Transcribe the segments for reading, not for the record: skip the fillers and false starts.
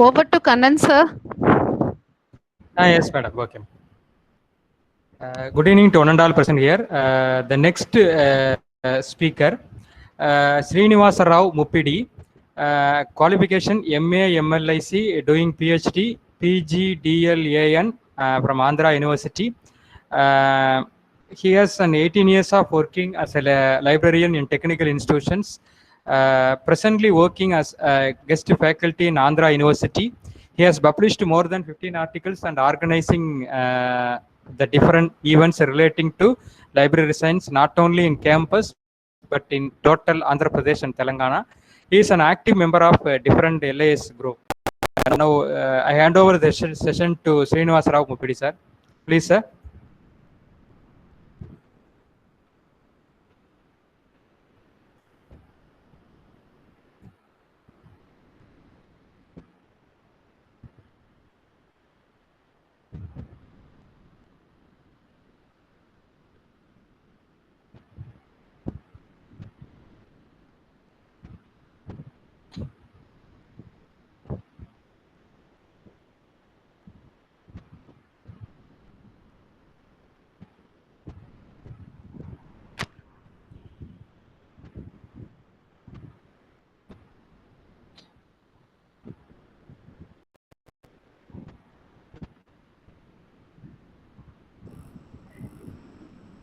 Over to Kannan, sir. Yes, madam. Okay. Good evening to one and all present here. The next speaker, Srinivasa Rao Muppidi, qualification MA MLIC, doing PhD, PGDLAN from Andhra University. He has an 18 years of working as a librarian in technical institutions. Presently working as a guest faculty in Andhra University. He has published more than 15 articles and organizing the different events relating to library science, not only in campus, but in total Andhra Pradesh and Telangana. He is an active member of different LAS group. Now I hand over the session to Srinivasa Rao Muppidi, sir. Please, sir.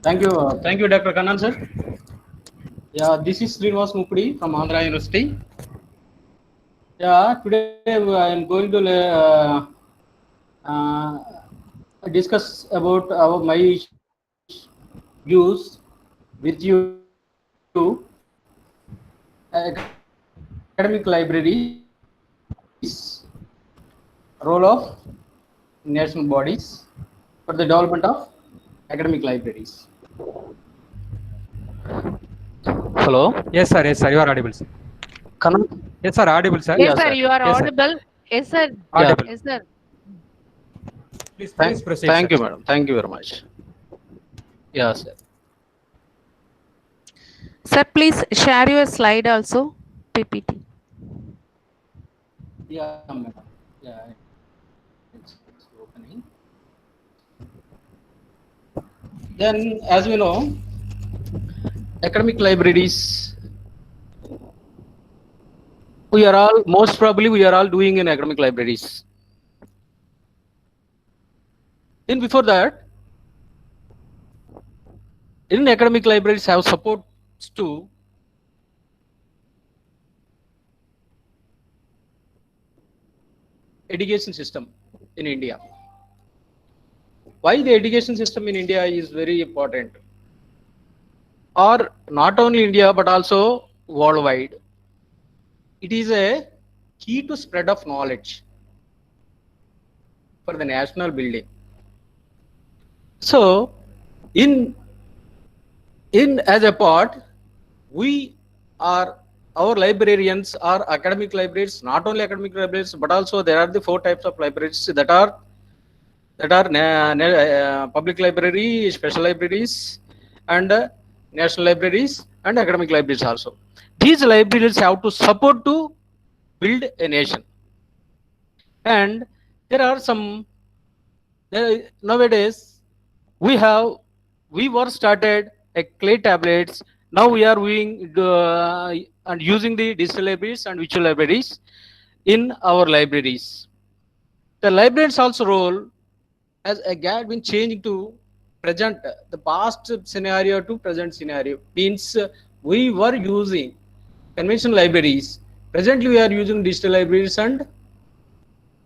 Thank you, Dr. Kannan, sir. Yeah, this is Srinivas Muppidi from Andhra University. Yeah, today I am going to discuss about my views with you. Academic libraries, role of national bodies for the development of academic libraries. Hello. Yes, sir. Yes, sir. You are audible, sir. Yes, sir. Audible, sir. Yes, sir. You are audible. Yes, sir. Audible. Yes, sir. Please proceed. Thank sir. you, madam. Thank you very much. Yes, sir. Sir, please share your slide also, PPT. Yeah, madam. Yeah, it's opening. Then, as we know, academic libraries, we are all doing in academic libraries. Then before that, in academic libraries have supports to education system in India. Why the education system in India is very important, or not only India but also worldwide. It is a key to spread of knowledge for the national building. So, in as a part, our librarians are academic libraries, not only academic libraries, but also there are the 4 types of libraries that are public library, special libraries, and national libraries, and academic libraries also. These libraries have to support to build a nation. And there are some, nowadays, we were started a clay tablets. Now we are doing and using the digital libraries and virtual libraries in our libraries. The librarians also role as a gap been changing to present, the past scenario to present scenario. Means we were using conventional libraries. Presently we are using digital libraries and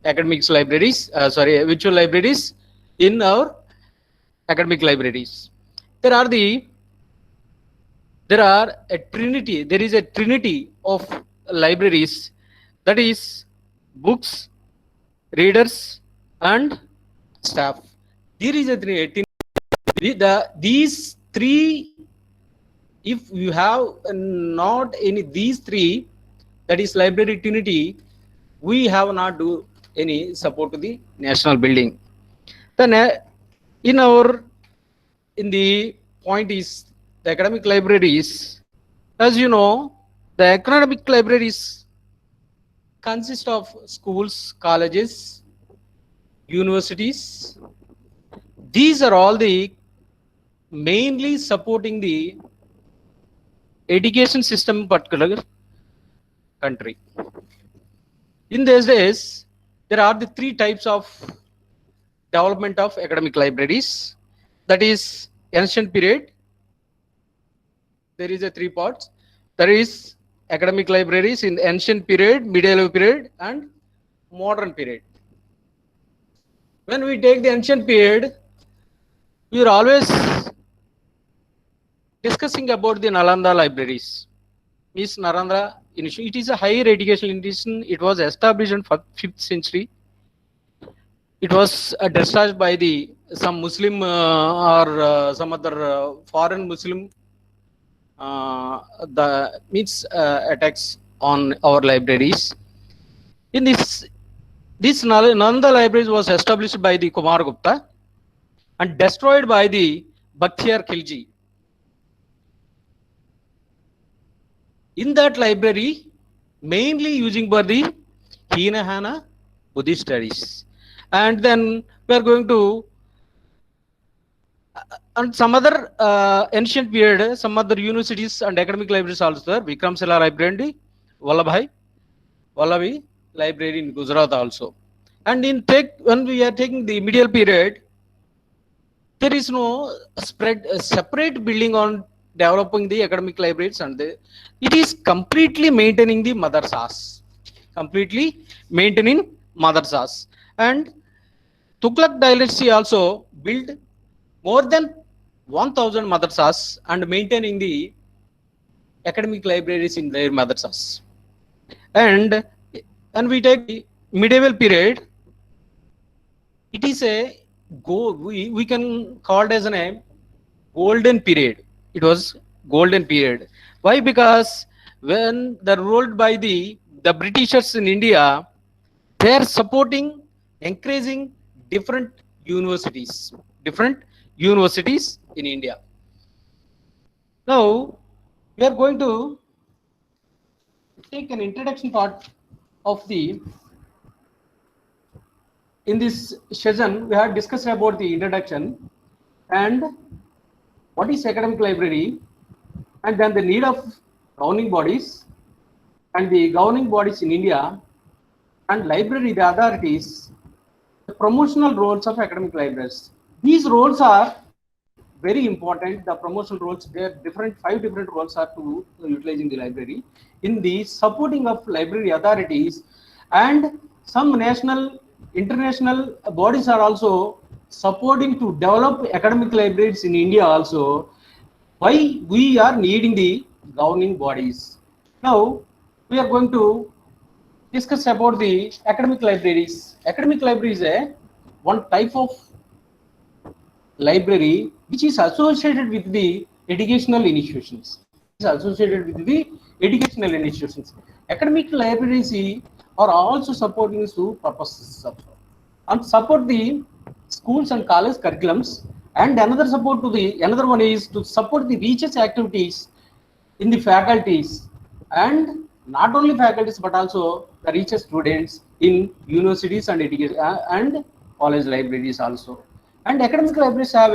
academics libraries, virtual libraries in our academic libraries. There is a trinity of libraries, that is books, readers, and staff. There is a trinity. These 3, if you have not any these 3, that is library trinity, we have not do any support to the national building. Then in the point is the academic libraries. As you know, the academic libraries consists of schools, colleges, universities. These are all the mainly supporting the education system in particular country. In these days, there are the three types of development of academic libraries. That is ancient period. There is a three parts. There is academic libraries in ancient period, medieval period, and modern period. When we take the ancient period, we are always discussing about the Nalanda libraries. Means Nalanda, it is a higher educational institution. It was established in 5th century. It was discharged by the some Muslim or some other foreign Muslim the means attacks on our libraries. In this Nalanda libraries was established by the Kumar Gupta and destroyed by the Bakhtiyar Khilji. In that library, mainly using for the Hinahana Buddhist studies. And then we are going to and some other ancient period, some other universities and academic libraries also there. Vikramshila Library, Vallavi Library in Gujarat also. And when we are taking the medieval period, there is no separate building on developing the academic libraries, and it is completely maintaining the madrasas, completely maintaining madrasas. And Tughlaq dynasty also built more than 1000 madrasas and maintaining the academic libraries in their madrasas. And when we take the medieval period, it is we can call it as a golden period. It was golden period. Why? Because when they're ruled by the Britishers in India, they are supporting, encouraging different universities in India. Now we are going to take an introduction part of the. In this session, we have discussed about the introduction and what is academic library, and then the need of governing bodies and the governing bodies in India and library the authorities, the promotional roles of academic libraries. These roles are very important. The promotional roles, there are 5 different roles are to utilizing the library in the supporting of library authorities, and some national international bodies are also supporting to develop academic libraries in India also. Why we are needing the governing bodies? Now we are going to discuss about the academic libraries. Academic library is one type of library which is associated with the educational institutions. Academic libraries are also supporting two purposes and support the schools and college curriculums, and another one is to support the research activities in the faculties, and not only faculties but also the research students in universities and education and college libraries also. And academic libraries have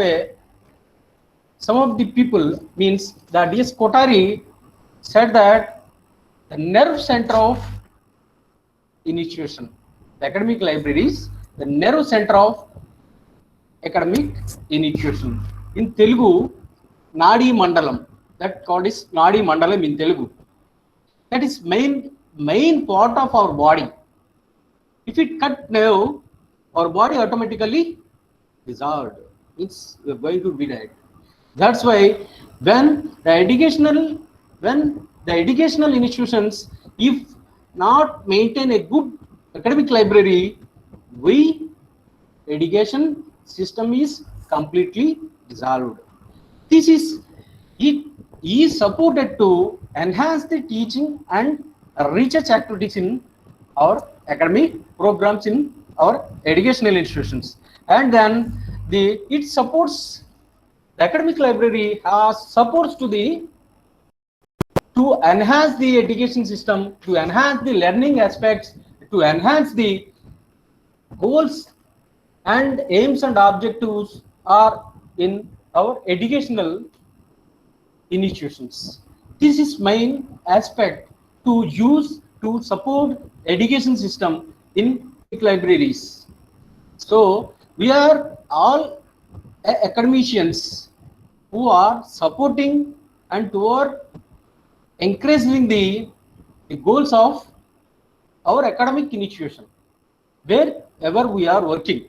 some of the people means that D.S. Kotari said that the nerve center of institution, the academic libraries, the nerve center of academic institution. In Telugu, Nadi Mandalam, that called is Nadi Mandalam in Telugu. That is main part of our body. If it cut nerve, our body automatically dissolved. It's going to be dead. That's why when the educational institutions, if not maintain a good academic library, education system is completely dissolved. This is supported to enhance the teaching and research activities in our academic programs in our educational institutions, and then it supports the academic library has supports to enhance the education system, to enhance the learning aspects, to enhance the goals and aims and objectives are in our educational institutions. This is main aspect to use to support education system in libraries. So we are all academicians who are supporting and toward encouraging the goals of our academic institution wherever we are working.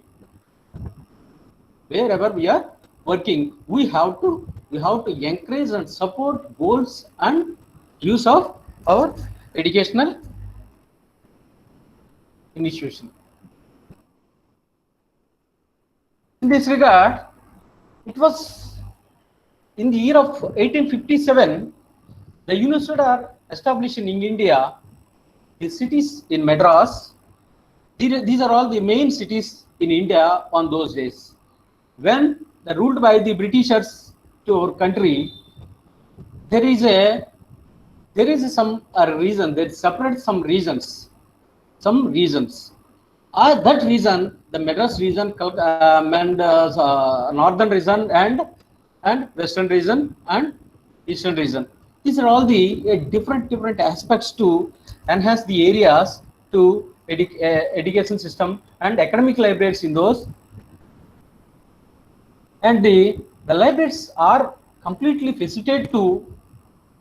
Wherever we are working, we have to encourage and support goals and use of our educational institution. In this regard, it was in the year of 1857, the universities are established in India. The cities in Madras, these are all the main cities in India on those days. When ruled by the Britishers to our country, there is some reason. They separate some reasons. That reason, the Madras region, and northern region, and western region, and eastern region. These are all the different aspects to enhance the areas to education system and academic libraries in those. And the libraries are completely facilitated to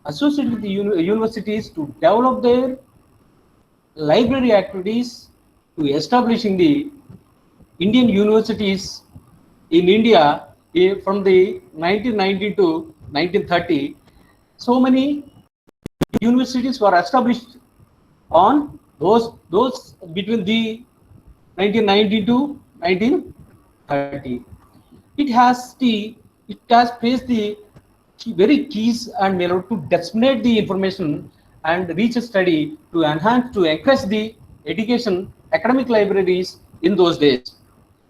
associate with the universities to develop their library activities to establishing the Indian universities in India from the 1990 to 1930. So many universities were established on those between the 1990 to 1930. It has placed the very keys and to disseminate the information and reach a study to enhance, to encourage the education academic libraries in those days.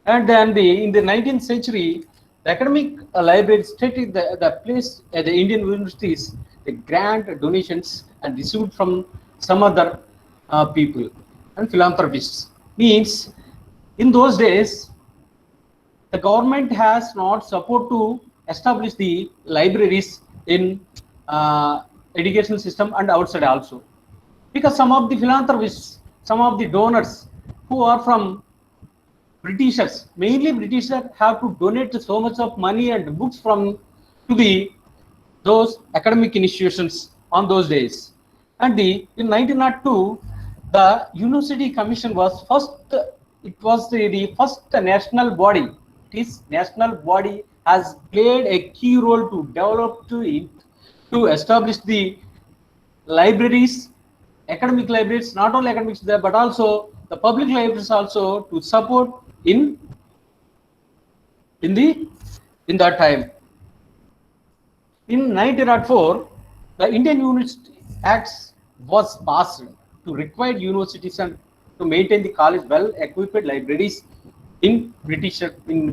And then in the 19th century, the academic libraries stated the place at the Indian universities, the grant donations and received from some other people and philanthropists. Means in those days, the government has not support to establish the libraries in education system and outside also, because some of the philanthropists, some of the donors who are from Britishers, mainly Britishers, have to donate so much of money and books to those academic institutions on those days. And in 1902, the University Commission was first. It was the first national body. This national body has played a key role to develop to establish the libraries, academic libraries, not only academics there, but also the public libraries also to support in that time. In 1904, the Indian University Acts was passed to require universities and to maintain the college well-equipped libraries in British style, in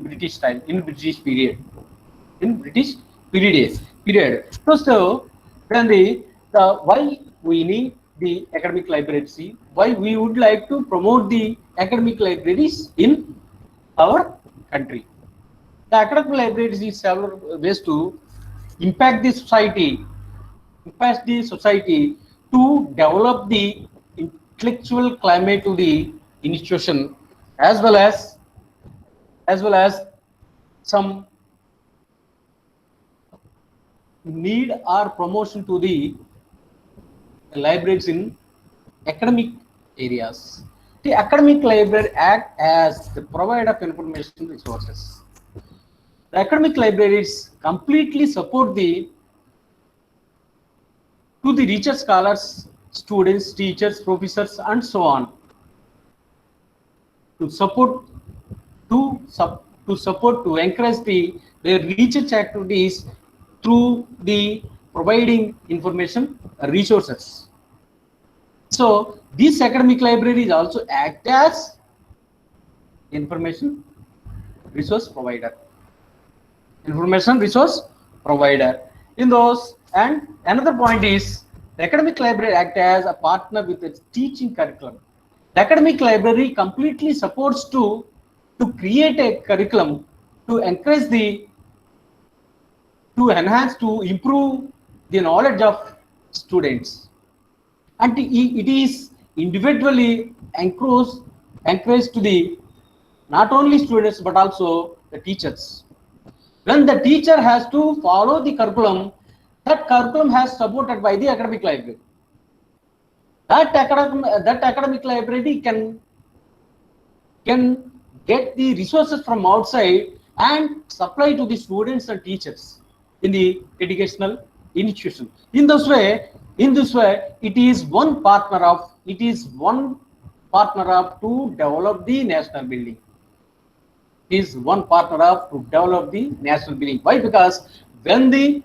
British period. So then the why we need the academic libraries, why we would like to promote the academic libraries in our country. The academic libraries is several ways to impact the society to develop the intellectual climate to the institution, as well as some need or promotion to the libraries in academic areas. The academic library act as the provider of information resources. The academic libraries completely support the research scholars, students, teachers, professors, and so on, to encourage their research activities through the providing information resources. So these academic libraries also act as information resource provider. In those, and another point is the academic library act as a partner with its teaching curriculum. The academic library completely supports to create a curriculum to encourage to enhance, to improve the knowledge of students, and it is individually encouraged to the not only students but also the teachers. When the teacher has to follow the curriculum, that curriculum has supported by the academic library. That academic library can get the resources from outside and supply to the students and teachers in the educational institution. In this way, it is one partner of to develop the national building. Is one partner of to develop the national building. Why? Because when the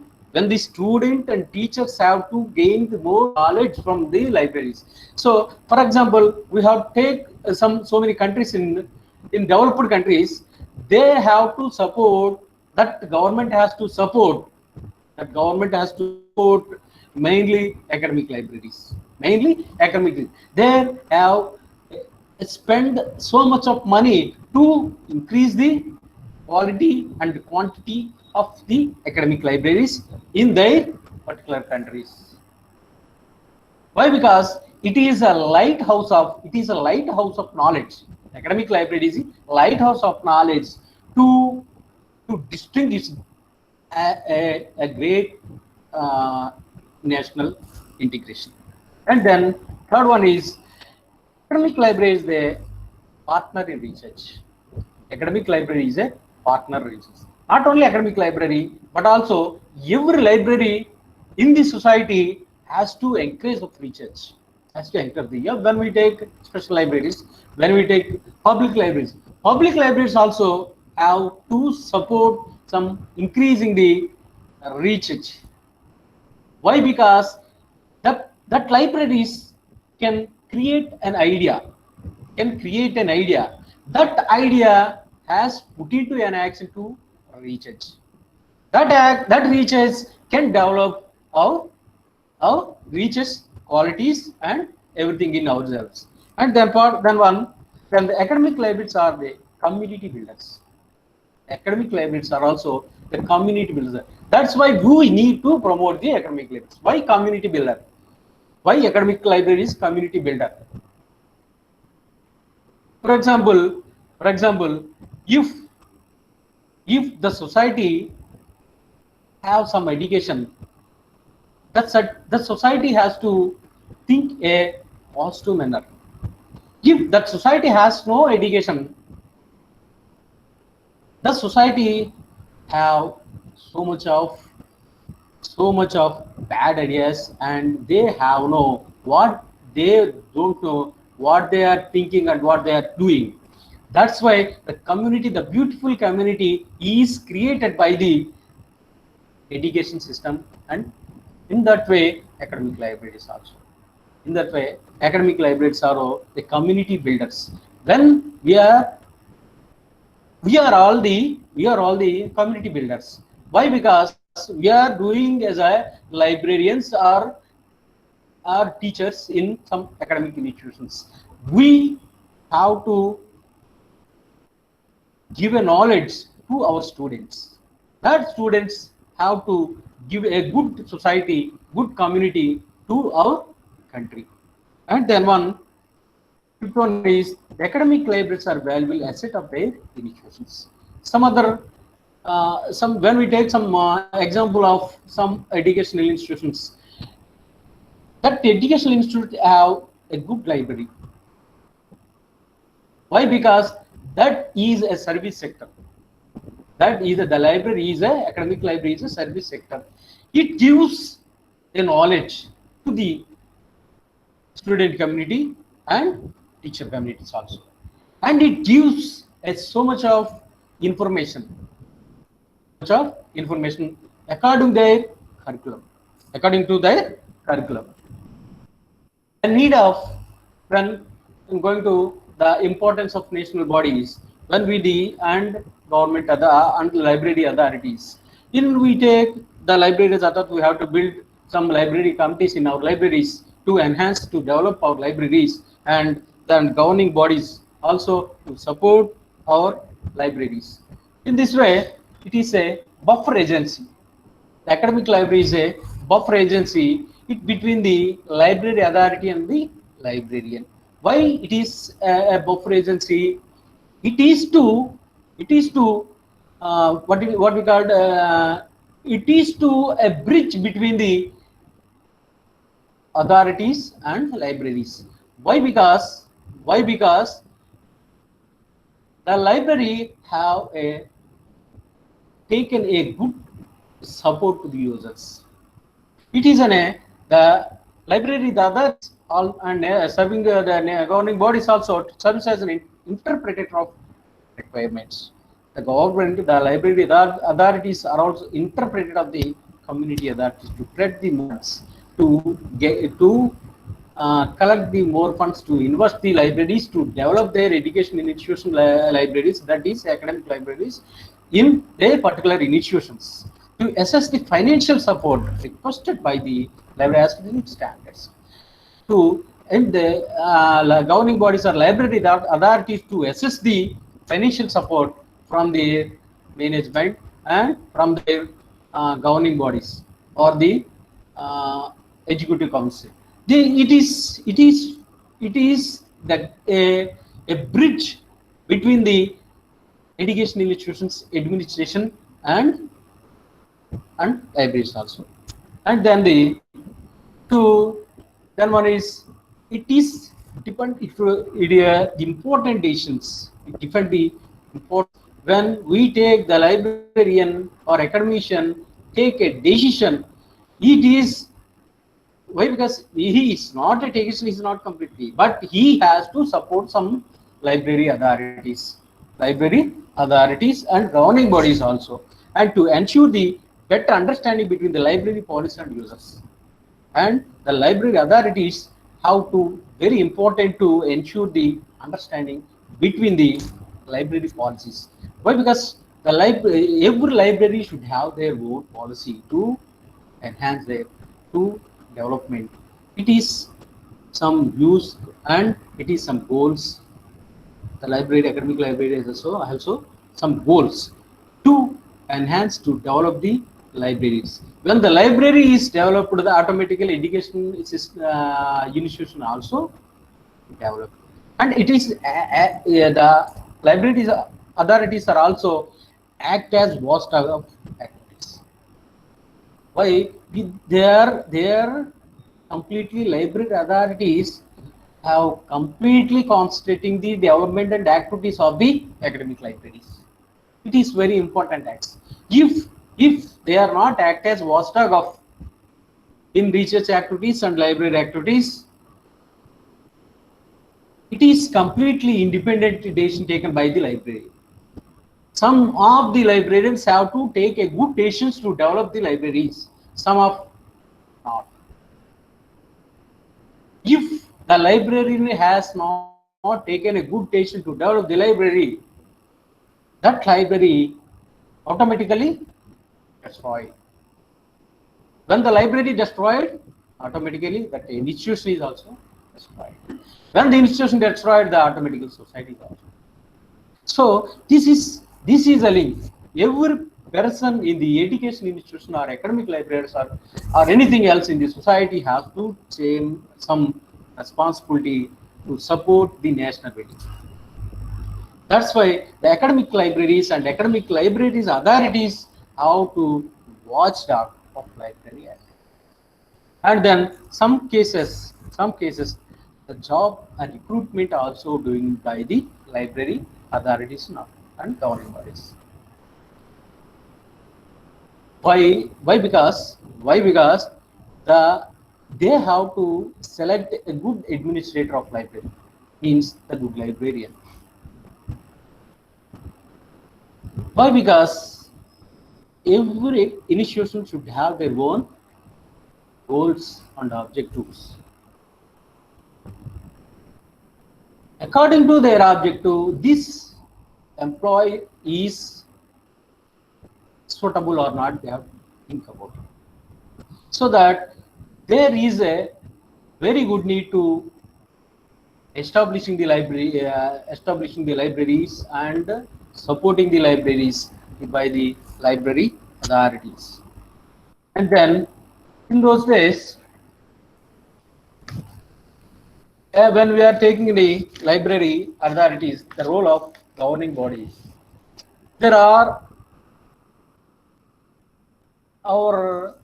student and teachers have to gain the more knowledge from the libraries. So, for example, we have take so many countries in developed countries, they have to support, that government has to support mainly academic libraries. Mainly academic. They have spend so much of money to increase the quality and quantity of the academic libraries in their particular countries. Why? Because it is a lighthouse of knowledge. Academic library is a lighthouse of knowledge to distinguish a great national integration. And then third one is academic library is the partner in research. Academic library is a partner in research. Not only academic library, but also every library in the society has to encourage of research. Has to encourage the, when we take special libraries, when we take public libraries also have to support some increasing the research. Why? Because that libraries can create an idea, that idea has put into an action to research. That research can develop our research qualities and everything in ourselves. And then the academic libraries are the community builders. Academic libraries are also the community builders. That's why we need to promote the academic libraries. Why community builder? Why academic library is community builder? For example, if the society have some education, that society has to think a positive manner. If that society has no education, the society have so much of bad ideas, and they have no what they don't know what they are thinking and what they are doing. That's why the community, the beautiful community, is created by the education system, and in that way academic libraries also. In that way academic libraries are the community builders. When we are all the community builders. Why? Because we are doing as a librarians or teachers in some academic institutions. We have to give a knowledge to our students. That students have to give a good society, good community to our country. And then fifth one is the academic libraries are valuable asset of their institutions. Some other, when we take some example of some educational institutions, that the educational institute have a good library. Why? Because that is a service sector. That is the library is a academic library is a service sector. It gives a knowledge to the student community and teacher communities also, and it gives so much of information, according to their curriculum. The need of, when going to the importance of national bodies, when we and government and library authorities, in we take the libraries authority, we have to build some library committees in our libraries to enhance, to develop our libraries, and than governing bodies also to support our libraries. In this way, it is a buffer agency. The academic library is a buffer agency between the library authority and the librarian. Why it is a buffer agency? It is to what we called it is to a bridge between the authorities and libraries. Why because the library have taken a good support to the users. It is the library, the others, all and serving the governing bodies also serves as an interpreter of requirements. The government, the library, the authorities are also interpreted of the community authorities to create the funds to get to collect the more funds to invest the libraries to develop their education institution libraries, that is academic libraries, in their particular institutions to assess the financial support requested by the library as per the standards. To and the governing bodies or library authorities to assess the financial support from the management and from their governing bodies or the executive council. It is that a bridge between the education institutions administration and libraries also. And then the two, then one is it is depend if the important decisions depend the important when we take the librarian or academician take a decision. It is why? Because he is not a technician, he is not completely, but he has to support some library authorities and governing bodies also, and to ensure the better understanding between the library policy and users. And the library authorities have to very important to ensure the understanding between the library policies. Why? Because the library, every library should have their own policy to enhance their to development. It is some views and it is some goals. The library, academic library is also some goals to enhance to develop the libraries. When the library is developed, the automatically education institution also developed, and it is the libraries authorities are also act as watchdog of activities. Why? They are completely library authorities have completely concentrating the development and activities of the academic libraries. It is very important acts. If they are not act as watchdog of in research activities and library activities, it is completely independent decision taken by the library. Some of the librarians have to take a good decisions to develop the libraries. Some of not. If the librarian has not taken a good decision to develop the library, that library automatically destroyed. When the library destroyed, automatically that institution is also destroyed. When the institution destroyed, the automatically society is also. So this is a link. Every person in the education institution or academic libraries or anything else in the society has to take some responsibility to support the national well-being. That's why the academic libraries and academic libraries authorities have to watch the of library act. And then some cases, the job and recruitment also doing by the library authorities and governing bodies. Why? Because they have to select a good administrator of library, means the good librarian. Why? Because every institution should have their own goals and objectives. According to their objective, this employee is suitable or not, they have to think about it. So that there is a very good need to establishing the libraries and supporting the libraries by the library authorities. And then in those days, when we are taking the library authorities, the role of governing bodies, there are our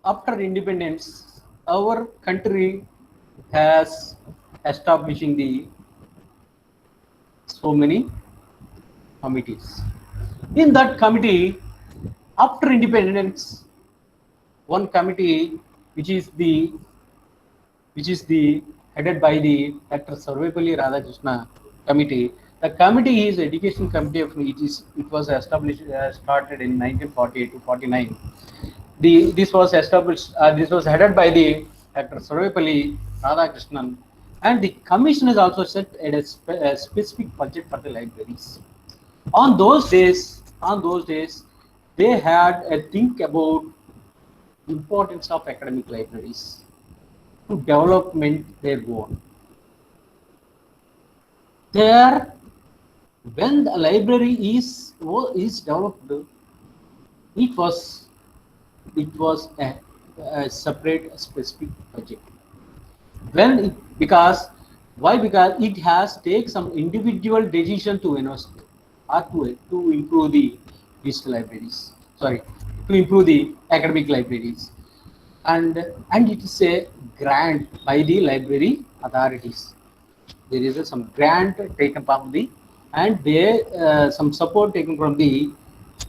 after independence, our country has establishing the so many committees. In that committee, after independence, one committee which is the headed by the Dr. Sarvepalli Radhakrishna committee. The committee is Education Committee of it was established started in 1948 to 49. This was established. This was headed by the Dr. Sarvepalli Radhakrishnan, and the commission is also set at a specific budget for the libraries. On those days, they had a think about importance of academic libraries to development their own. There, when the library is developed, it was a separate specific budget. When it, because why? Because it has take some individual decision to invest or to improve the digital libraries. Sorry, to improve the academic libraries. And it is a grant by the library authorities. There is some grant taken from the, and they some support taken from the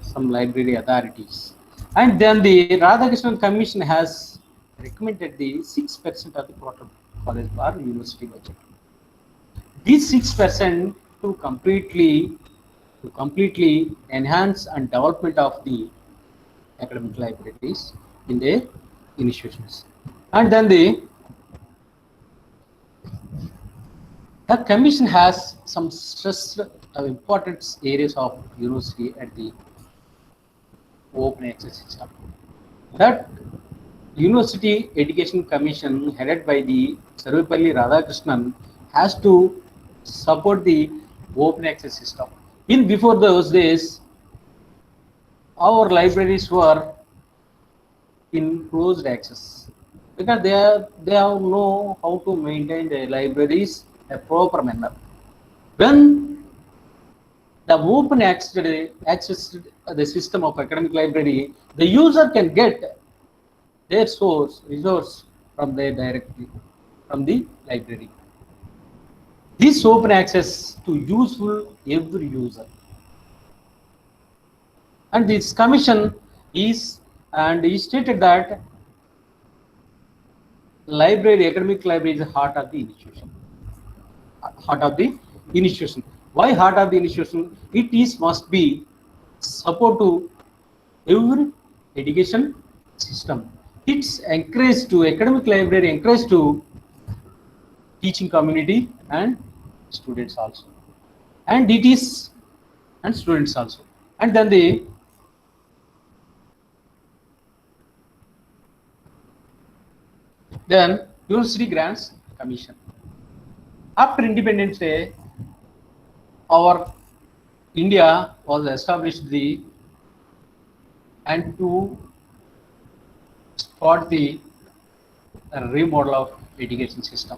some library authorities. And then the Radhakrishnan Commission has recommended the 6% of the total college or university budget. These 6% to completely enhance and development of the academic libraries in their institutions. And then the commission has some stressed important areas of university at the open access system. That University Education Commission headed by the Sarvepalli Radhakrishnan has to support the open access system. In before those days, our libraries were in closed access because they have know how to maintain their libraries a proper manner. When the open access the system of academic library, the user can get their resource from there directly from the library. This open access to useful every user. And this commission is, and he stated that academic library is the heart of the institution. Why heart of the institution? It is must be support to every education system. It's encouraged to academic library, encouraged to teaching community and students also. And it is, and students also. And then the University Grants Commission. After Independence Day, our India was established and to start the remodel of education system.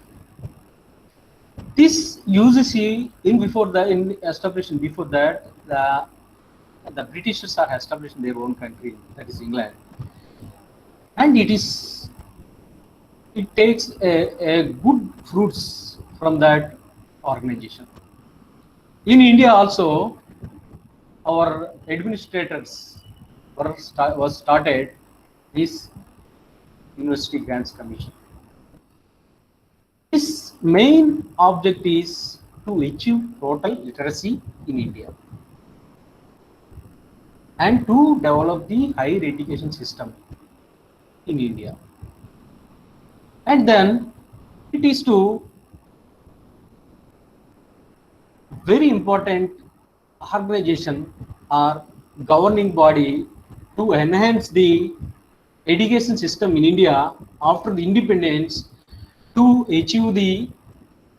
This UGC in establishing before that the Britishers are established in their own country, that is England, and it takes a good fruits from that organization. In India also, our administrators was started this University Grants Commission. Its main object is to achieve total literacy in India and to develop the higher education system in India. And then it is to very important organization or governing body to enhance the education system in India after the independence to achieve the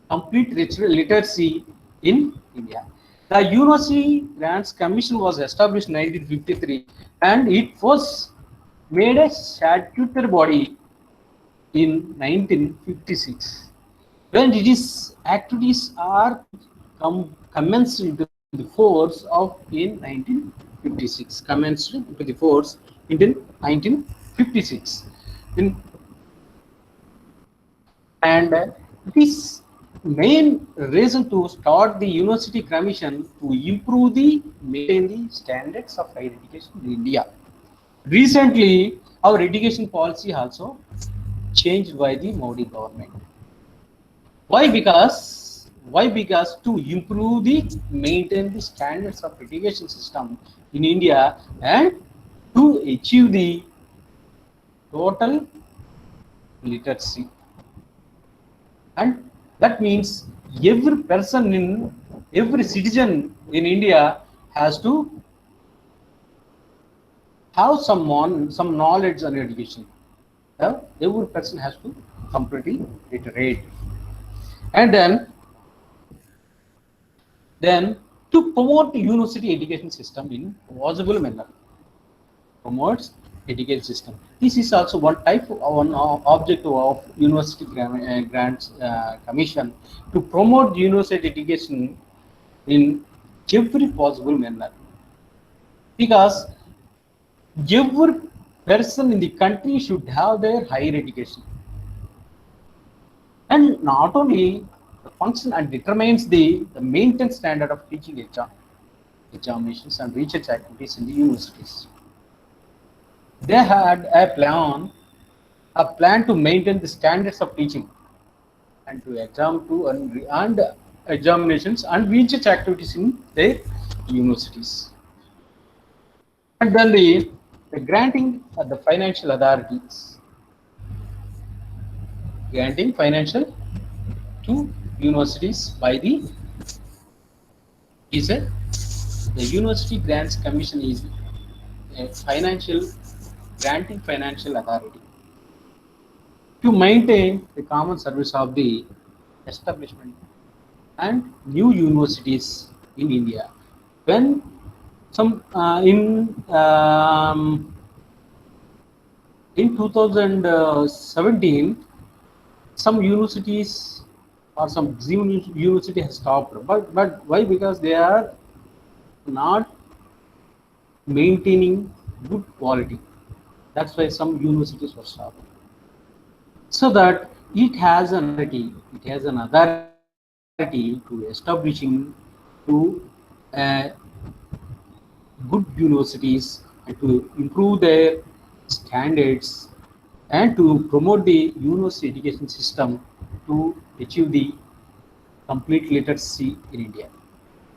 complete literacy in India. The University Grants Commission was established in 1953 and it was made a statutory body in 1956. When its activities are commenced into the force of in 1956, commenced into the force in 1956. In, and it is main reason to start the university commission to improve the maintain the standards of higher education in India. Recently, our education policy also changed by the Modi government. Why? Because to improve the maintain the standards of education system in India and to achieve the total literacy. And that means every citizen in India has to have some knowledge on education. Every person has to completely literate. And then to promote the university education system in possible manner. Promotes education system. This is also one type of one objective of university grants commission to promote university education in every possible manner. Because every person in the country should have their higher education. And not only the function and determines the maintenance standard of teaching examinations and research activities in the universities. They had a plan to maintain the standards of teaching and to and examinations and research activities in their universities. And then the granting of the financial authorities, granting financial to universities by is a the University Grants Commission is a granting financial authority to maintain the common service of the establishment and new universities in India. When some in 2017, some universities or some university has stopped. But why? Because they are not maintaining good quality. That's why some universities were stopped. So that it has an authority to establishing to good universities and to improve their standards and to promote the university education system to achieve the complete literacy in India.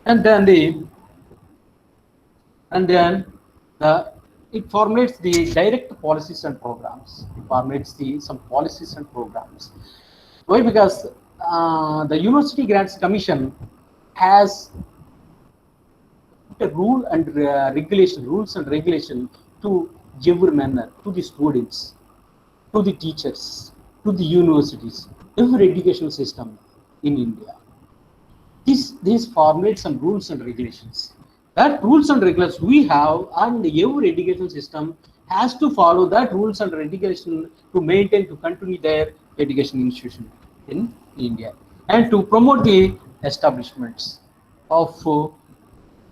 And then it formulates the direct policies and programs. It formulates some policies and programs. Why? Because the University Grants Commission has a rules and regulation to every manner, to the students, to the teachers, to the universities, every educational system in India. These formulate some rules and regulations. That rules and regulations we have, and every education system has to follow that rules and regulation to maintain, to continue their education institution in India, and to promote the establishments of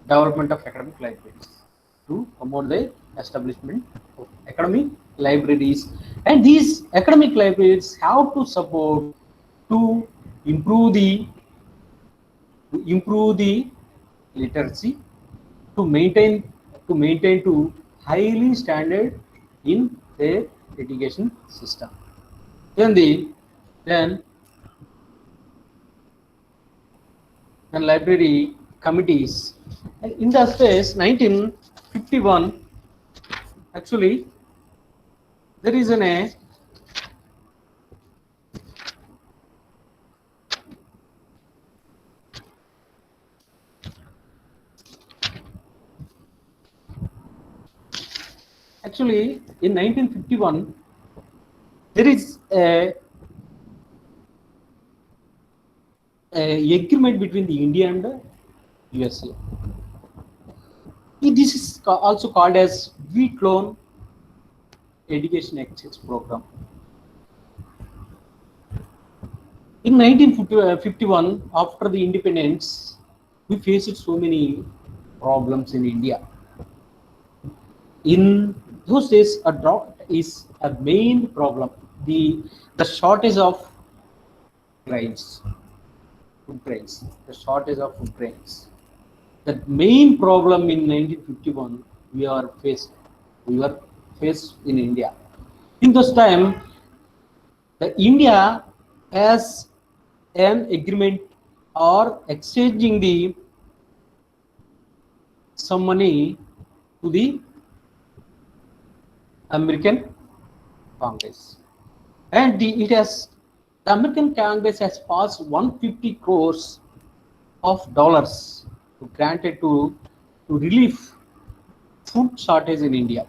development of academic libraries, to promote the establishment of academic libraries. And these academic libraries have to support to improve the literacy, to maintain to highly standard in their education system. Then library committees. And in the space 1951, actually there is a actually in 1951 there is agreement between the India and the USA. This is also called as wheat loan education exchange program. In 1951, after the independence, we faced so many problems in India. In those days, a drought is a main problem. The shortage of grains, food grains, the shortage of food grains. The main problem in 1951 we were faced in India. In those time, the India has an agreement or exchanging the some money to the American Congress, and the American Congress has passed 150 crores of dollars granted to relieve food shortage in India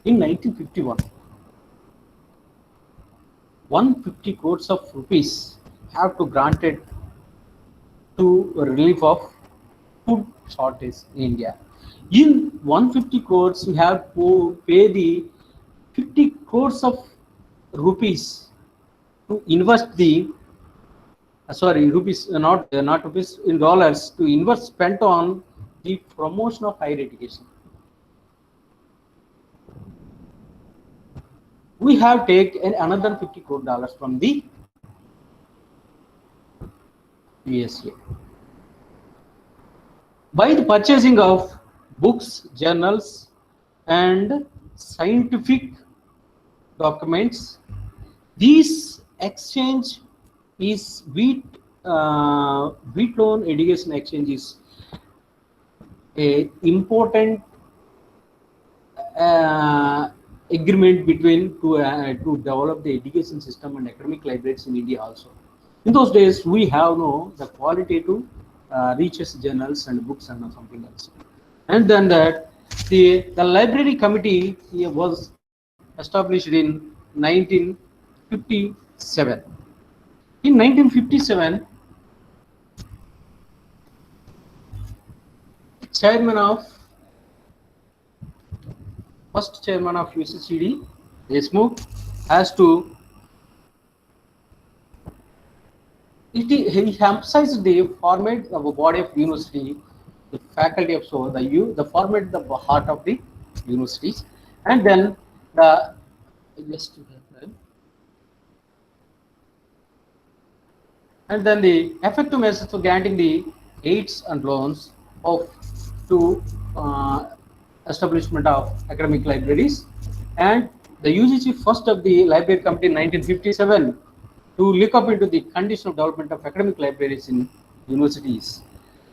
in 1951. 150 crores of rupees have to granted to relief of food shortage in India. In 150 crores, you have to pay the 50 crores of rupees to invest the sorry rupees not rupees in dollars to invest spent on the promotion of higher education. We have taken another $50 crore from the USA by the purchasing of books, journals, and scientific documents. This exchange is wheat loan education exchange is a important agreement between to develop the education system and academic libraries in India also. In those days, we have the qualitative research journals and books and something else. And then that the library committee was established in 1957. In 1957, first chairman of UCCD, Desmukh, has to he emphasized the format of a body of university, the faculty of the format the heart of the universities, and then the effective measures for granting the aids and loans of to establishment of academic libraries, and the UGC first of the library committee in 1957 to look up into the condition of development of academic libraries in universities.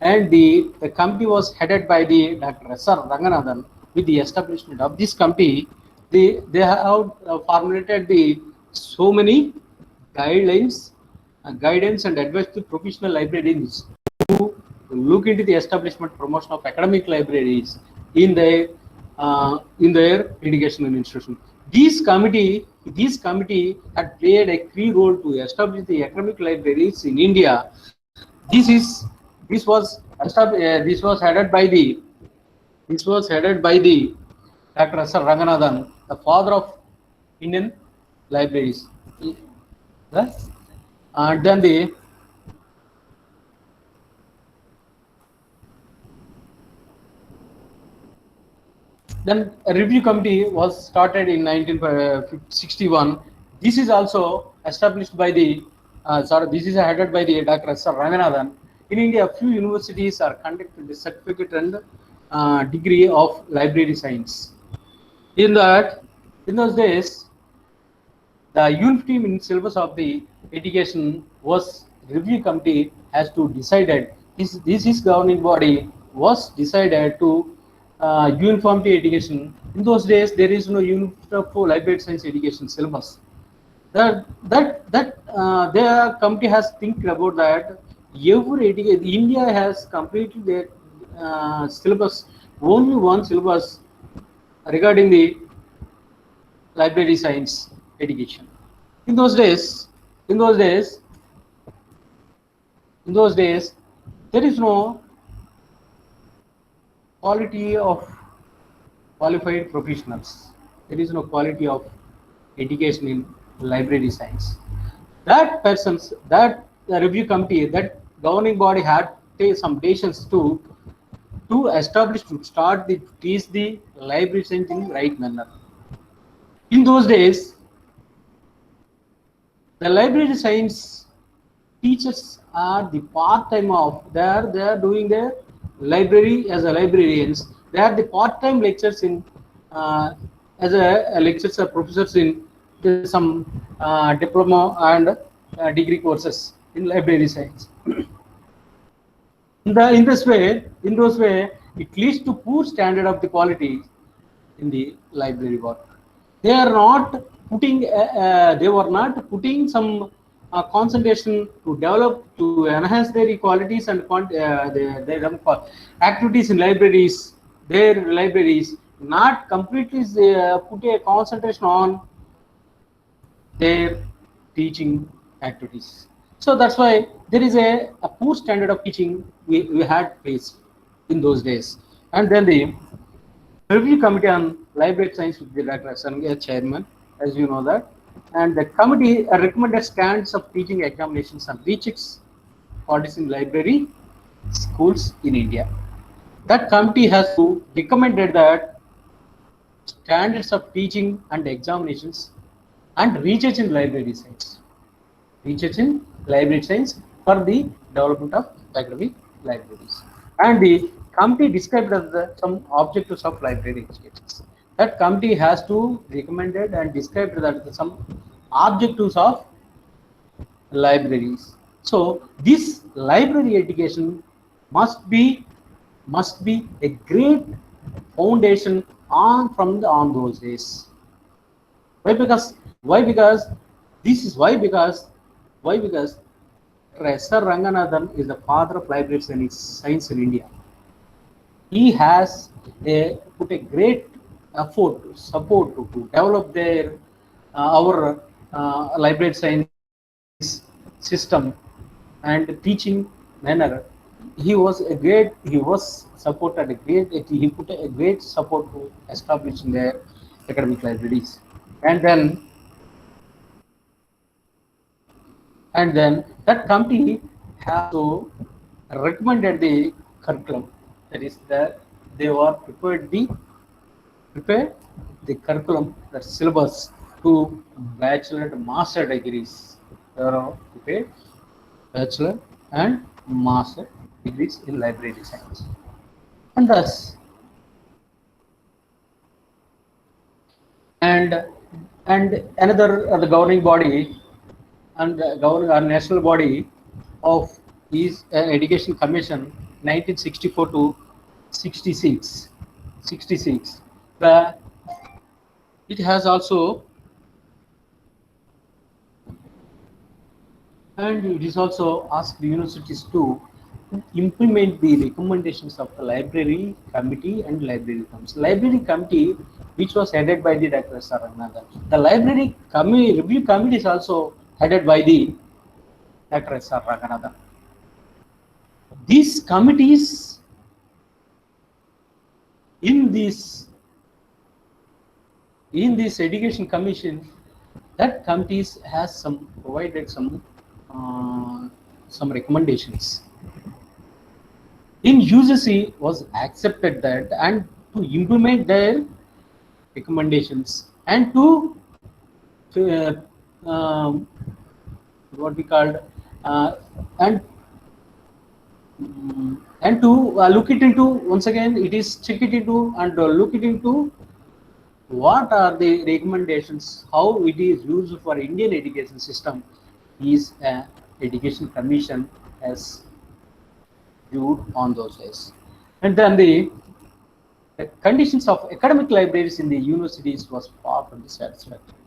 And the committee was headed by the Dr. S.R. Ranganathan. With the establishment of this committee, they have formulated so many guidelines, guidance and advice to professional librarians to look into the establishment promotion of academic libraries in their educational institution. This committee had played a key role to establish the academic libraries in India. This was headed by the Dr. S. R. Ranganathan, the father of Indian libraries. And then a review committee was started in 1961. This is also established by this is headed by the Dr. S. R. Ranganathan. In India, few universities are conducting the certificate and degree of library science. In those days, the unity in syllabus of the education was review committee has to decided. This is governing body was decided to uniformity education. In those days, there is no uniform library science education syllabus. Their committee has think about that. India has completed their syllabus, only one syllabus regarding the library science education. In those days, In those days, there is no quality of qualified professionals. There is no quality of education in library science. That persons, that review committee, that governing body had take some decisions to establish, to start the, to teach the library science in right manner. In those days, the library science teachers are the part-time of, they are doing their library as a librarians. They are the part-time lectures in as a lectures or professors in some diploma and degree courses in library science. In those way, it leads to poor standard of the quality in the library work. They are not putting, they were not putting some concentration to develop, to enhance their qualities and their activities in libraries, their libraries, not completely put a concentration on their teaching activities. So that's why there is a poor standard of teaching we had faced in those days. And then the review committee on library science with the Dr. Sanjay chairman, as you know that. And the committee recommended standards of teaching examinations and rechecks bodies in library schools in India. That committee has to recommended that standards of teaching and examinations and research in library science. Research in library science for the development of academic libraries. And the committee described as some objectives of library education. That committee has to recommended and described that some objectives of libraries. So this library education must be a great foundation on those days. Why? Because this is why because Professor Ranganathan is the father of library science in India. He has put a great effort to support to develop their our library science system and teaching manner. He was supported a great, he put a great support to establishing their academic libraries. And then that committee has to recommended the curriculum. That is that they were prepare the curriculum, the syllabus to bachelor and master degrees. They are prepared bachelor and master degrees in library science. And thus, and another the governing body and governing our national body of is Education Commission 1964 to 66. The it has also, and it is also asked the universities to implement the recommendations of the library committee and library council. Library committee, which was headed by the Dr. Saranathan. The library committee review committee is also headed by the Dr. S. R. Raghunathan. These committees in this education commission, that committees has some provided some recommendations. In UGC was accepted that and to implement their recommendations and to what we called and to look it into, once again it is check it into and look it into what are the recommendations, how it is used for Indian education system is education commission has viewed on those days. And then the conditions of academic libraries in the universities was far from satisfactory.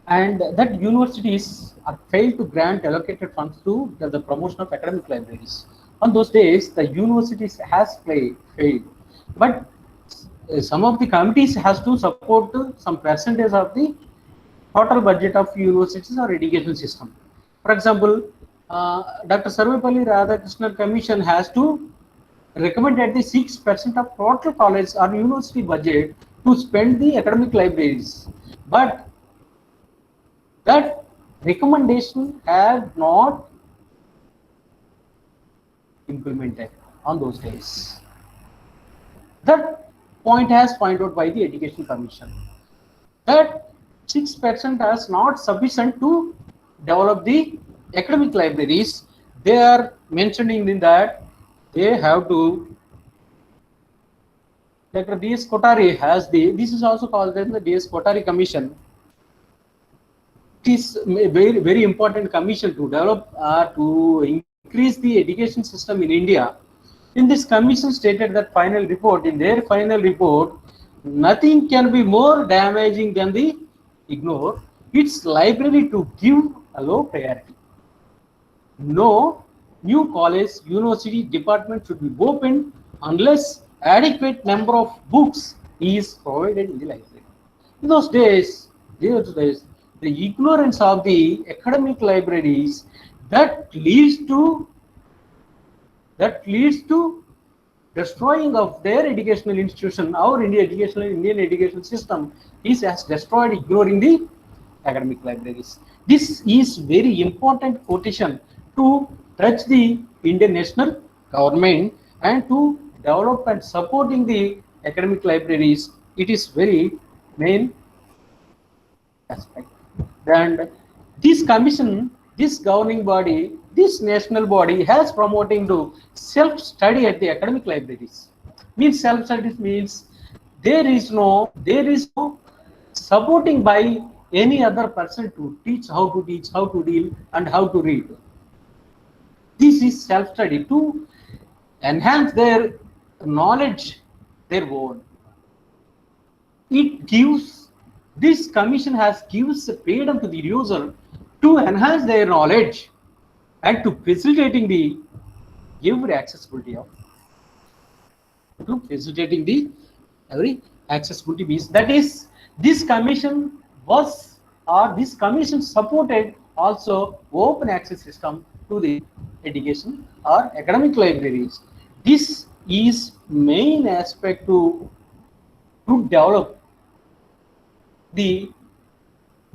And that universities are failed to grant allocated funds to the promotion of academic libraries. On those days, the universities has failed, but some of the committees has to support some percentage of the total budget of universities or education system. For example, Dr. Sarvepalli Radhakrishnan Commission has to recommend at the 6% of total college or university budget to spend the academic libraries. But that recommendation had not implemented on those days. That point has pointed out by the Education Commission. That 6% is not sufficient to develop the academic libraries. They are mentioning in that they have to. Dr. D.S. Kotari has this is also called as the D.S. Kotari Commission. It is a very, very important commission to develop, to increase the education system in India. In this commission stated that in their final report, nothing can be more damaging than the ignore its library to give a low priority. No new college, university, department should be opened unless adequate number of books is provided in the library. In those days, the ignorance of the academic libraries that leads to destroying of their educational institution. Our Indian educational system is as destroyed ignoring the academic libraries. This is very important quotation to touch the Indian national government and to develop and supporting the academic libraries. It is very main aspect. And this commission, this governing body, this national body has promoting to self-study at the academic libraries. Means self-study means there is no supporting by any other person to teach, how to deal, and how to read. This is self-study to enhance their knowledge, their own. It gives, this commission has gives freedom to the user to enhance their knowledge and to facilitating the every accessibility of every accessibility means, that is, this commission was, or this commission supported also open access system to the education or academic libraries. This is main aspect to develop the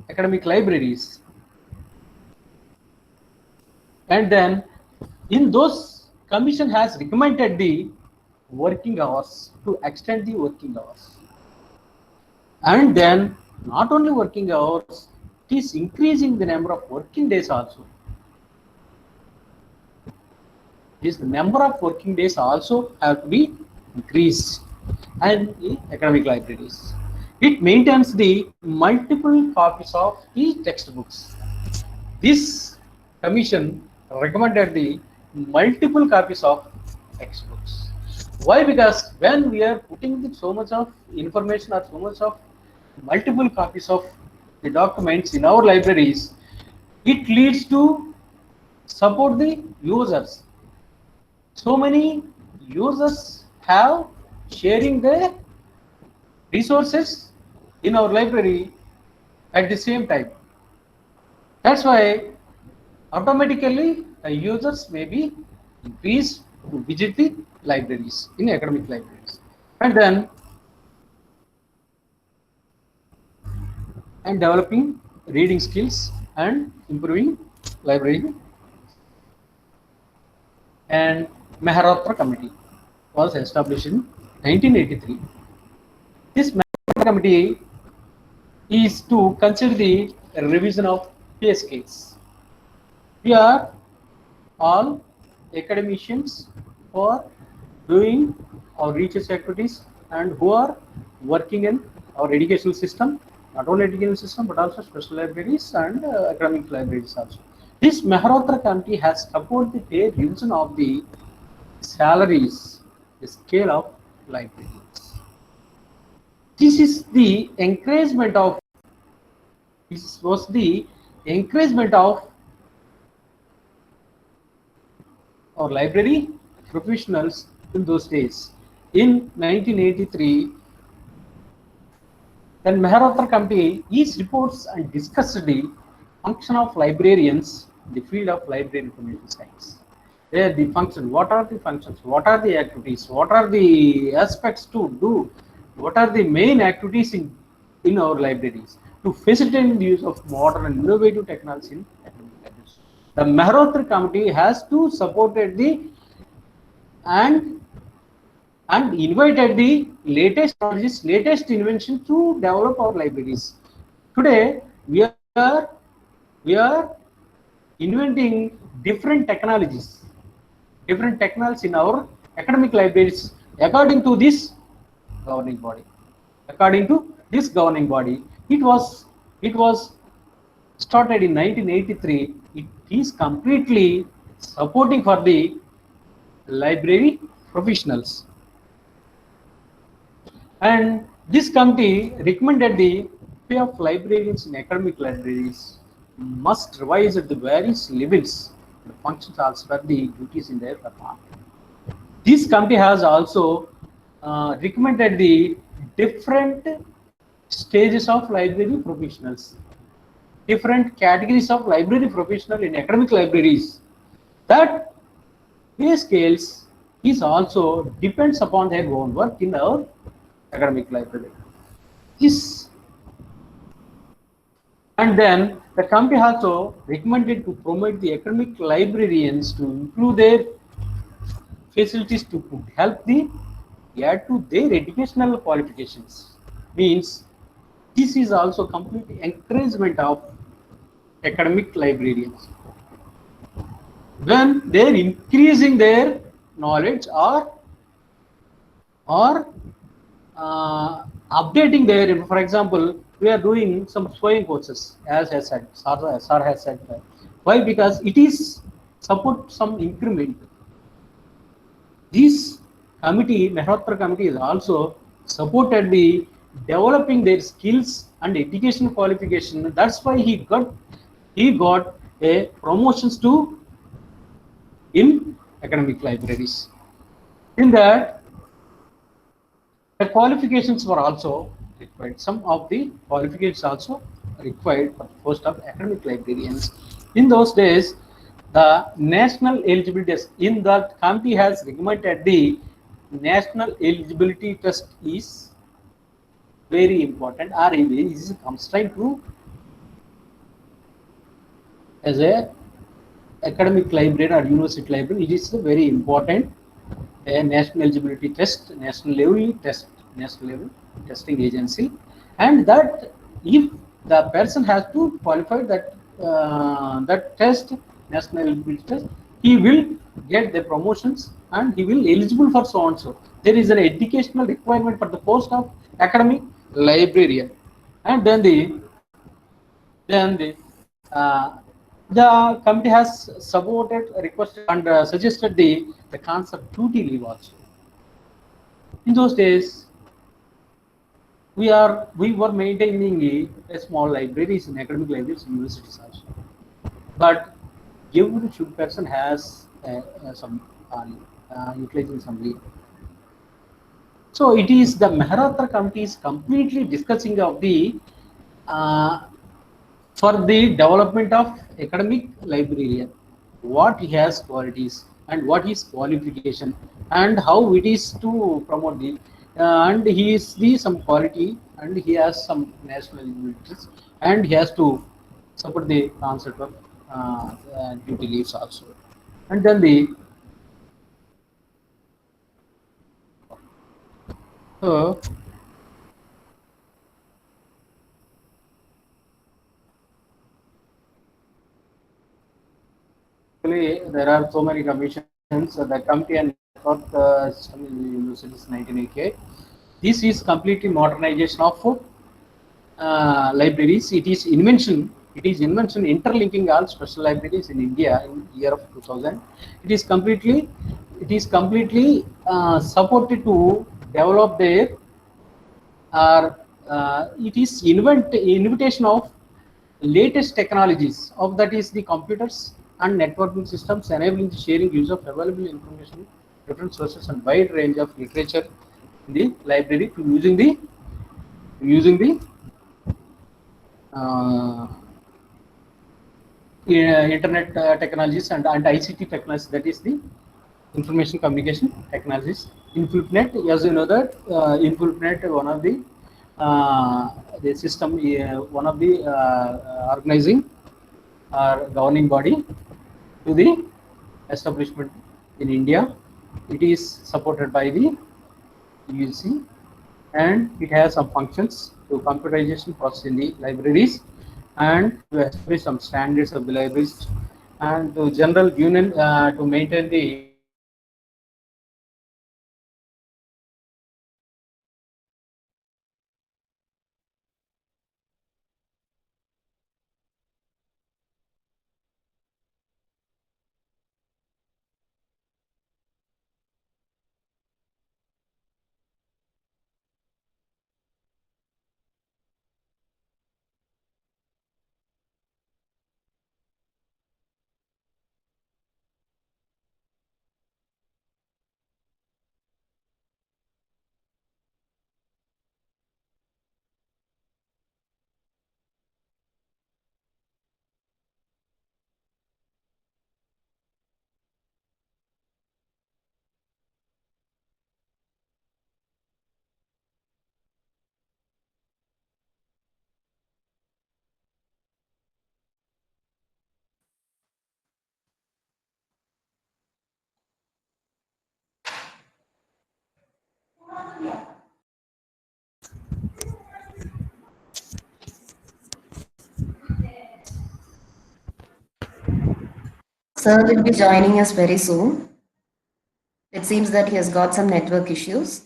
academic libraries. And then in those, commission has recommended the working hours, to extend the working hours. And then not only working hours, it is increasing the number of working days also. This number of working days also have to be increased and the academic libraries. It maintains the multiple copies of the textbooks. This commission recommended the multiple copies of textbooks. Why? Because when we are putting so much of information or so much of multiple copies of the documents in our libraries, it leads to support the users. So many users have sharing their resources in our library at the same time. That's why automatically the users may be increased to visit the libraries, in academic libraries, and then developing reading skills and improving library. And Mehrotra Committee was established in 1983. This Mehrotra Committee is to consider the revision of pay scales. We are all academicians who are doing our research activities and who are working in our educational system, not only educational system but also special libraries and academic libraries also. This Mehrotra Committee has supported the pay revision of the salaries, the scale of libraries. This is the encouragement of, this was the encouragement of our library professionals in those days. In 1983, Then Mehrotra Committee each reports and discussed the function of librarians in the field of library information science. There the function, what are the functions, what are the activities, what are the aspects to do, what are the main activities in our libraries to facilitate the use of modern and innovative technology in academic libraries. The Mehrotra Committee has to support the and invited the latest technologies, latest invention to develop our libraries. Today, we are inventing different technologies in our academic libraries according to this governing body. According to this governing body, it was started in 1983. It is completely supporting for the library professionals. And this committee recommended the pay of librarians in academic libraries must revise at the various levels the functions as per the duties in their performance. This committee has also recommended the different stages of library professionals, different categories of library professional in academic libraries. That pay scales is also depends upon their own work in our academic library. This and then the committee also recommended to promote the academic librarians to improve their facilities to help the add to their educational qualifications. Means this is also complete encouragement of academic librarians. When they are increasing their knowledge or updating their, for example, we are doing some sewing courses, as I said, Sar has said. Why? Because it is support some increment. This committee, Mehrotra Committee, is also supported the developing their skills and education qualification. That's why he got a promotions to in academic libraries. In that, the qualifications were also required. Some of the qualifications also required for the post of academic librarians. In those days, the national eligibility test in the committee has recommended the national eligibility test is very important, or is constrained to as a academic library or university library. It is a very important national eligibility test, national level testing agency, and that if the person has to qualify that that test, national eligibility test, he will get the promotions and he will eligible for so and so. There is an educational requirement for the post of academic librarian, and then the committee has supported, requested, and suggested the concept duty leave also. In those days, we were maintaining a small libraries in academic libraries in universities also, but every person has some utilizing some leave. So it is the Mehrotra Committee is completely discussing of the for the development of academic librarian, what he has qualities and what is qualification and how it is to promote the and he is the some quality and he has some national eligibilities and he has to support the concept of duty leaves also. And then the there are so many commissions. The committee and network system in the university is 1988. This is completely modernization of libraries. It is invention interlinking all special libraries in India in year of 2000. It is completely supported to develop their it is invitation of latest technologies of that is the computers and networking systems enabling the sharing use of available information, different sources and wide range of literature in the library to using the uh, internet technologies and ICT technologies, that is the information communication technologies. InfoNet, as you know that InfoNet, the system, one of the organizing or governing body to the establishment in India. It is supported by the UC, and it has some functions to computerization process in the libraries and to establish some standards of the libraries and to general union to maintain the Sir will be joining us very soon. It seems that he has got some network issues.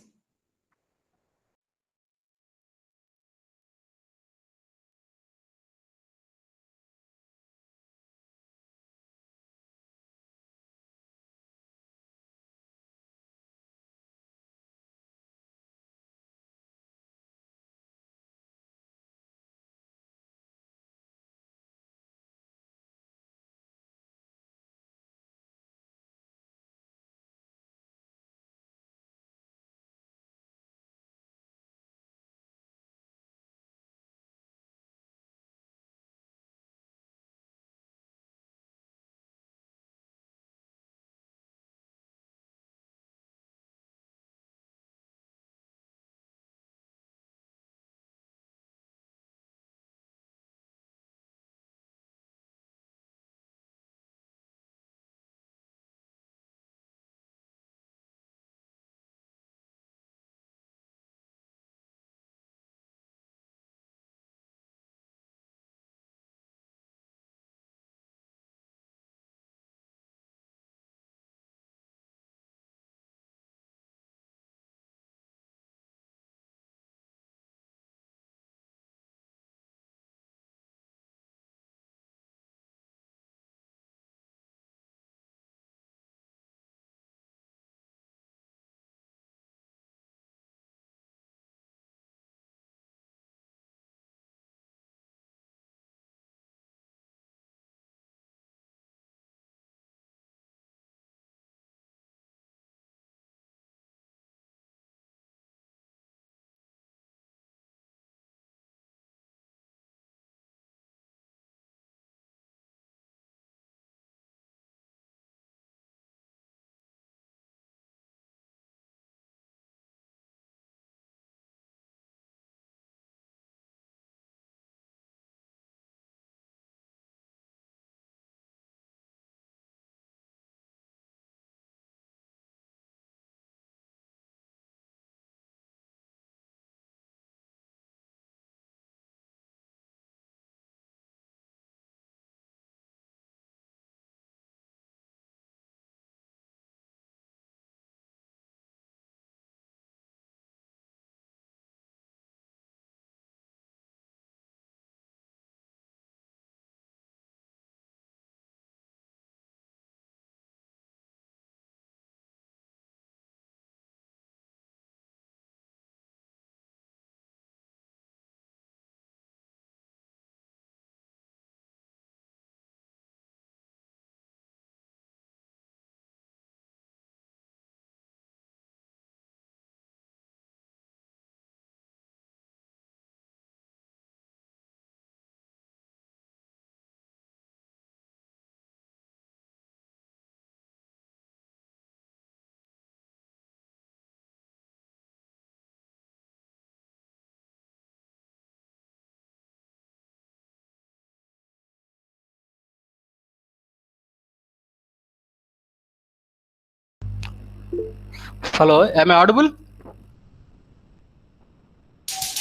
Hello, am I audible?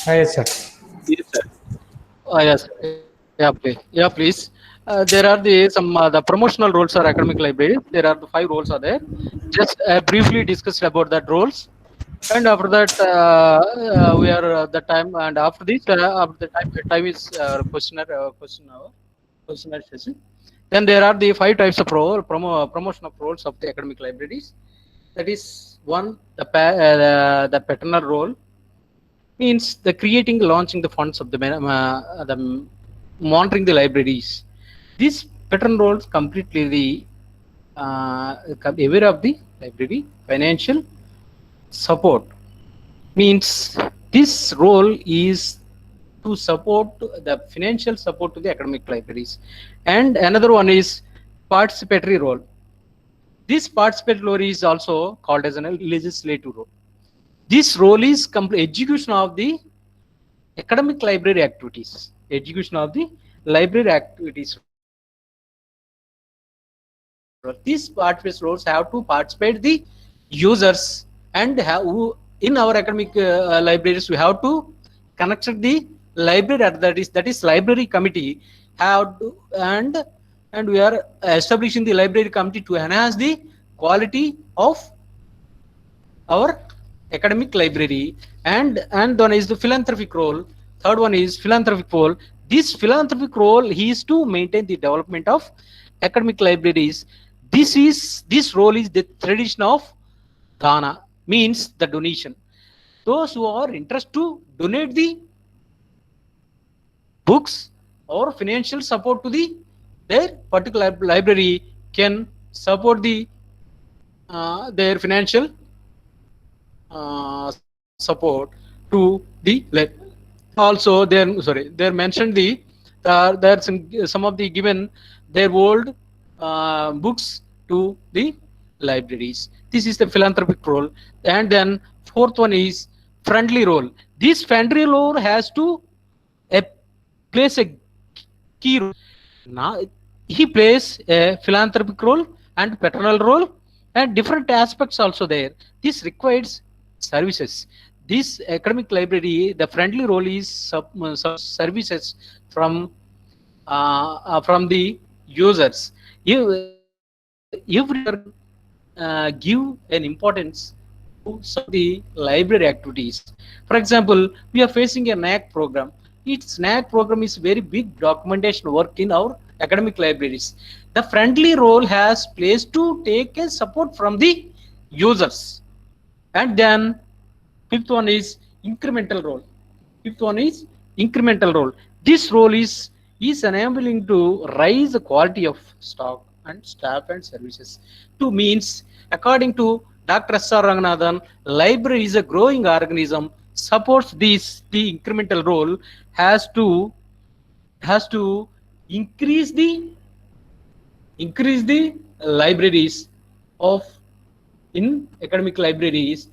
Yes, sir. Yes, sir. Yes, yeah, please. There are the promotional roles are academic libraries. There are the 5 roles are there. Just briefly discussed about that roles, and after that we are the time, and after this after the time is questionnaire session. Then there are the 5 types of promotion of roles of the academic libraries. That is one, the paternal role, means the creating, launching the funds of the monitoring the libraries. This pattern roles completely the aware of the library financial support, means this role is to support the financial support to the academic libraries. And another one is participatory role. This participatory role is also called as a legislative role. This role is complete execution of the academic library activities, execution of the library activities role. These participatory roles have to participate the users, and who in our academic libraries we have to connect the library, that is library committee have to, and we are establishing the library committee to enhance the quality of our academic library. And one is the philanthropic role. Third one is philanthropic role. This philanthropic role is to maintain the development of academic libraries. This role is the tradition of dana, means the donation. Those who are interested to donate the books or financial support to the their particular library can support the their financial support to the also they're mentioned there's some of the given their old books to the libraries. This is the philanthropic role. And then fourth one is friendly role. This friendly role has to uh, plays a key role. Now he plays a philanthropic role and paternal role, and different aspects also there. This requires services. This academic library, the friendly role is services from the users. Every can give an importance to some of the library activities. For example, we are facing a NAC program. Its NAC program is very big documentation work in our academic libraries. The friendly role has placed to take a support from the users. And then fifth one is incremental role. Fifth one is incremental role. This role is enabling to raise the quality of stock and staff and services. To means, according to Dr. S. R. Ranganathan, library is a growing organism. Supports this, the incremental role has to increase the libraries of in academic libraries,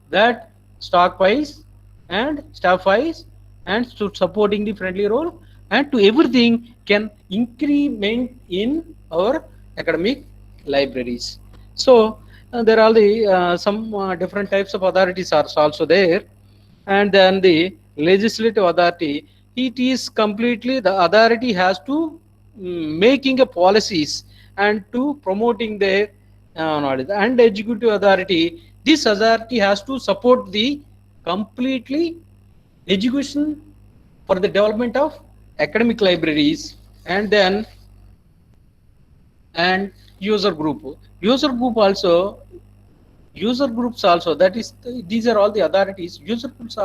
that stock wise and staff wise, and to supporting the friendly role, and to everything can increment in our academic libraries. So there are the some different types of authorities are also there. And then the legislative authority, it is completely the authority has to making a policies and to promoting their knowledge. And executive authority, this authority has to support the completely education for the development of academic libraries. And then and user groups also, that is these are all the authorities. User groups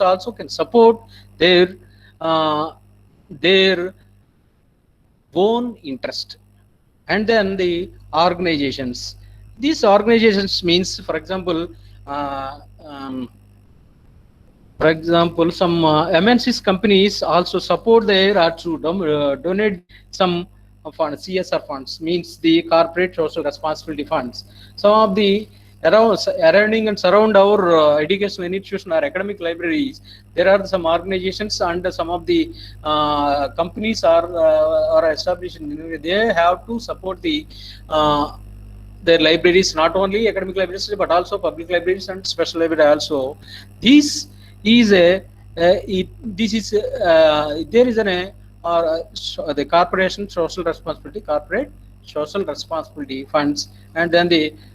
also can support their uh, their own interest. And then the organizations, these organizations means, for example, uh, um, some MNCs companies also support their to donate some funds, CSR funds, means the corporate social responsibility funds. Some of the surrounding and surround our educational institution or academic libraries, there are some organizations and some of the companies are established. They have to support the their libraries, not only academic libraries but also public libraries and special library also. This is a this is there is an the corporation social responsibility, corporate social responsibility funds, and then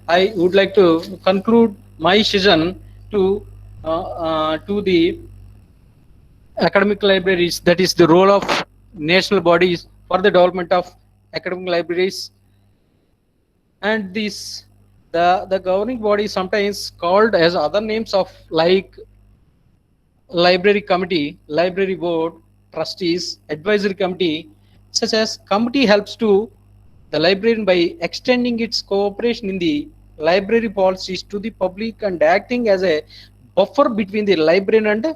I would like to conclude my session to the academic libraries, that is the role of national bodies for the development of academic libraries. And this the governing body sometimes called as other names of like library committee, library board, trustees, advisory committee, such as committee helps to the librarian by extending its cooperation in the library policies to the public and acting as a buffer between the librarian and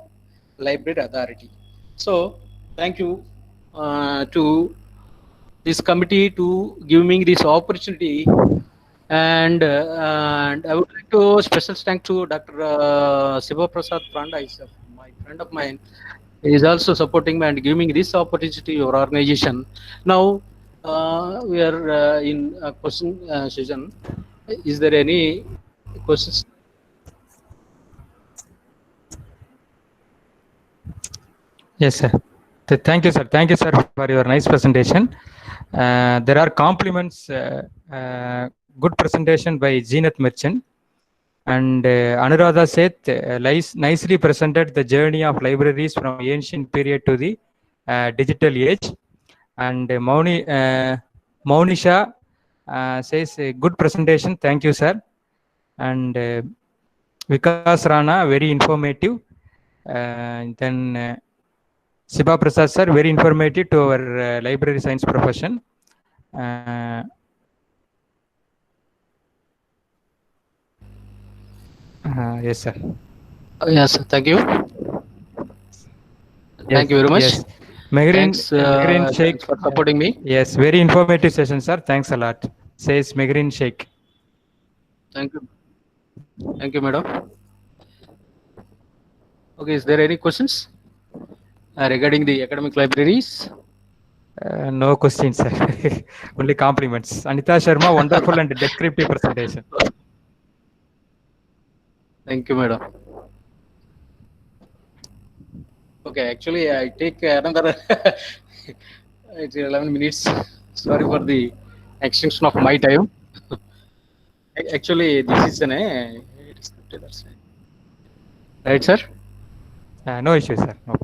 library authority. So thank you to this committee to give me this opportunity, and I would like to special thank to Dr. Siva Prasad Pranda, is my friend of mine. He is also supporting me and giving this opportunity to your organization. Now we are in a question session. Is there any questions? Yes, sir. Thank you, sir. Thank you, sir, for your nice presentation. There are compliments. Good presentation by Zenith Merchant. And Anuradha said, nicely presented the journey of libraries from ancient period to the digital age. And Maunisha says, good presentation. Thank you, sir. And Vikas Rana, very informative. Then Siba Prasad, sir, very informative to our library science profession. Yes, sir. Yes, thank you. Thank you very much. Yes. Megrin Thanks Sheikh for supporting me. Yes, very informative session, sir. Thanks a lot. Says Megrin Sheikh. Thank you. Thank you, madam. Okay, is there any questions regarding the academic libraries? No questions, sir. Only compliments. Anita Sharma, wonderful and descriptive presentation. Thank you, madam. Okay, actually, I take another it's 11 minutes. Sorry for the extension of my time. Actually, this is an right, sir? No issues, sir. No.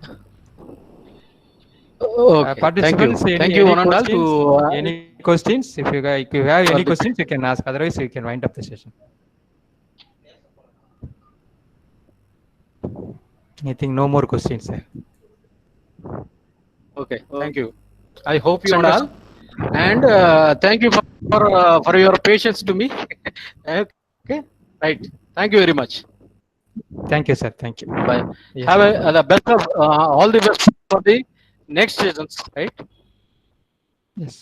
Okay, Participants, thank you, one and all. To any questions? If you have any questions, you can ask. Otherwise, we can wind up the session. I think no more questions, sir. Okay, thank you. I hope you understand. And thank you for your patience to me. Okay, right. Thank you very much. Thank you, sir. Thank you. Bye. Yes. Have the best of all the best for the next seasons, right? Yes.